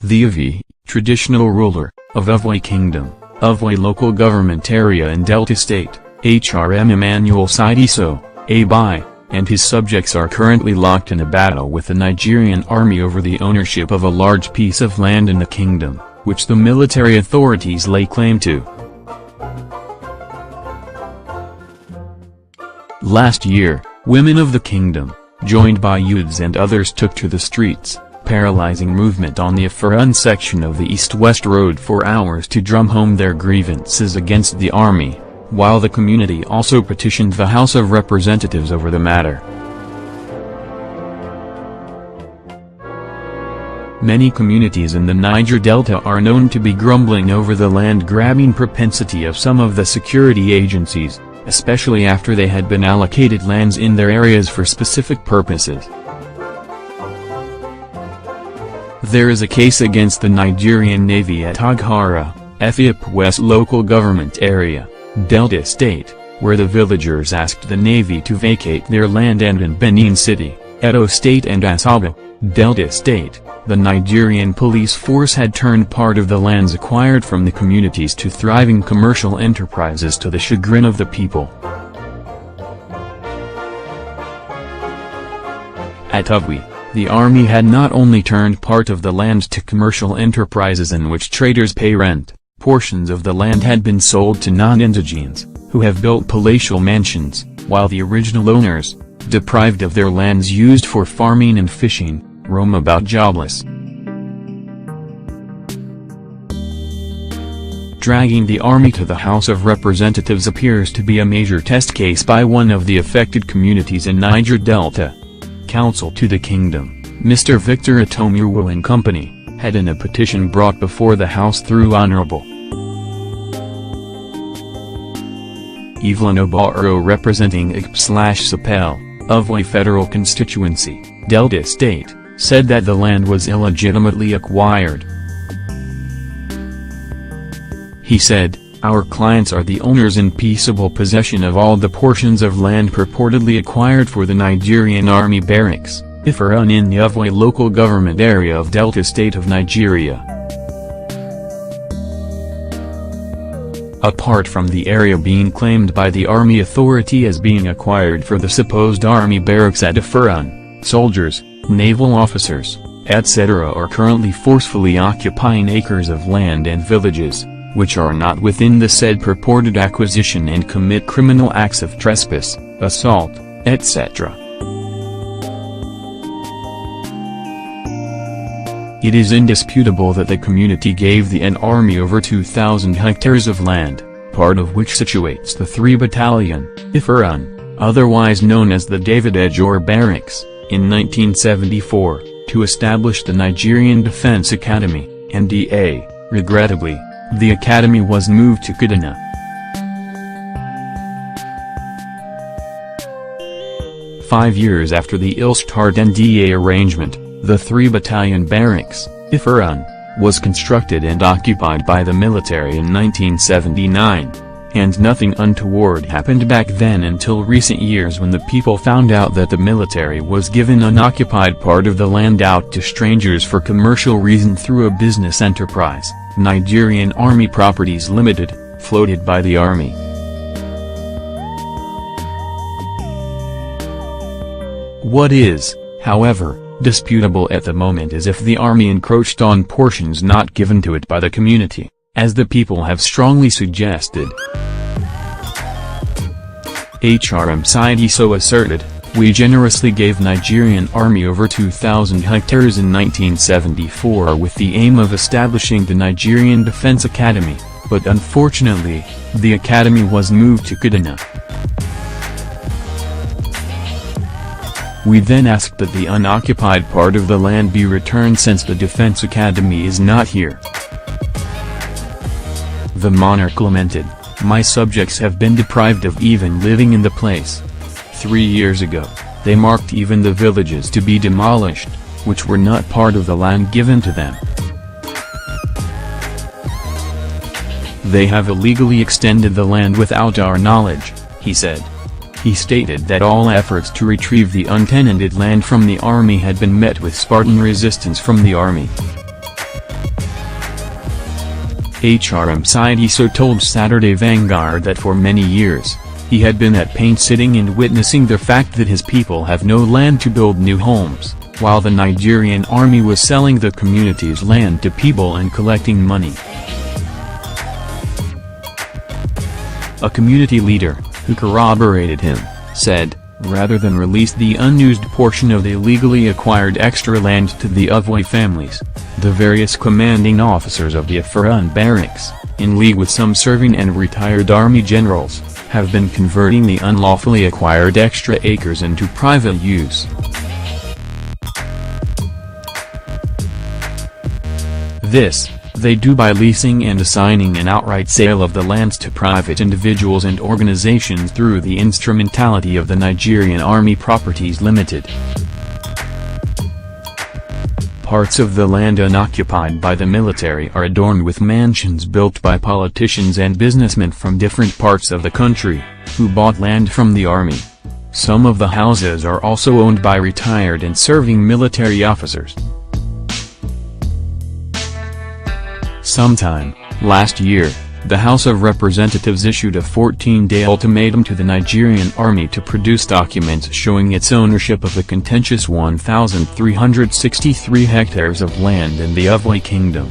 The Ovie, traditional ruler, of Uvwie Kingdom, Uvwie Local Government Area in Delta State, HRM Emmanuel Sideso, Abe I, and his subjects are currently locked in a battle with the Nigerian Army over the ownership of a large piece of land in the kingdom, which the military authorities lay claim to. Last year, women of the kingdom, joined by youths and others, took to the streets, paralyzing movement on the Confronts section of the east-west road for hours to drum home their grievances against the army, while the community also petitioned the House of Representatives over the matter. Many communities in the Niger Delta are known to be grumbling over the land-grabbing propensity of some of the security agencies, especially after they had been allocated lands in their areas for specific purposes. There is a case against the Nigerian Navy at Aghara, Uvwie Local Government Area, Delta State, where the villagers asked the Navy to vacate their land, and in Benin City, Edo State and Asaba, Delta State, the Nigerian police force had turned part of the lands acquired from the communities to thriving commercial enterprises, to the chagrin of the people. At Ovie, the army had not only turned part of the land to commercial enterprises in which traders pay rent, portions of the land had been sold to non-indigenes, who have built palatial mansions, while the original owners, deprived of their lands used for farming and fishing, roam about jobless. Dragging the army to the House of Representatives appears to be a major test case by one of the affected communities in Niger Delta. Counsel to the Kingdom, Mr. Victor Atomuwo and Company, had in a petition brought before the House through Honorable Evelyn Obaro, representing Ip/Sapel, Uvwie Federal Constituency, Delta State, said that the land was illegitimately acquired. He said, "Our clients are the owners in peaceable possession of all the portions of land purportedly acquired for the Nigerian Army barracks, HRM, in the Uvwie Local Government Area of Delta State of Nigeria. Apart from the area being claimed by the Army Authority as being acquired for the supposed Army barracks at HRM, soldiers, naval officers, etc. are currently forcefully occupying acres of land and villages, which are not within the said purported acquisition, and commit criminal acts of trespass, assault, etc. It is indisputable that the community gave the Army over 2,000 hectares of land, part of which situates the 3 Battalion, HRM, otherwise known as the David Ejor Barracks, in 1974, to establish the Nigerian Defense Academy, NDA. Regrettably, the academy was moved to Kaduna. Five years after the ill-starred NDA arrangement, the 3 Battalion Barracks, HRM, was constructed and occupied by the military in 1979, and nothing untoward happened back then until recent years, when the people found out that the military was given unoccupied part of the land out to strangers for commercial reason through a business enterprise, Nigerian Army Properties Limited, floated by the Army. What is, however, disputable at the moment is if the Army encroached on portions not given to it by the community, as the people have strongly suggested. HRM Sideso asserted, "We generously gave Nigerian Army over 2,000 hectares in 1974 with the aim of establishing the Nigerian Defense Academy, but unfortunately, the academy was moved to Kaduna. We then asked that the unoccupied part of the land be returned since the Defense Academy is not here." The monarch lamented, "My subjects have been deprived of even living in the place. 3 years ago, they marked even the villages to be demolished, which were not part of the land given to them. They have illegally extended the land without our knowledge," he said. He stated that all efforts to retrieve the untenanted land from the army had been met with Spartan resistance from the army. HRM Sideso told Saturday Vanguard that for many years, he had been at pains sitting and witnessing the fact that his people have no land to build new homes, while the Nigerian Army was selling the community's land to people and collecting money. A community leader, who corroborated him, said, rather than release the unused portion of the illegally acquired extra land to the Uvwie families, the various commanding officers of the HRM barracks, in league with some serving and retired army generals, have been converting the unlawfully acquired extra acres into private use. This, they do by leasing and assigning an outright sale of the lands to private individuals and organizations through the instrumentality of the Nigerian Army Properties Limited. Parts of the land unoccupied by the military are adorned with mansions built by politicians and businessmen from different parts of the country, who bought land from the army. Some of the houses are also owned by retired and serving military officers. Sometime last year, the House of Representatives issued a 14-day ultimatum to the Nigerian Army to produce documents showing its ownership of the contentious 1,363 hectares of land in the Uvwie Kingdom.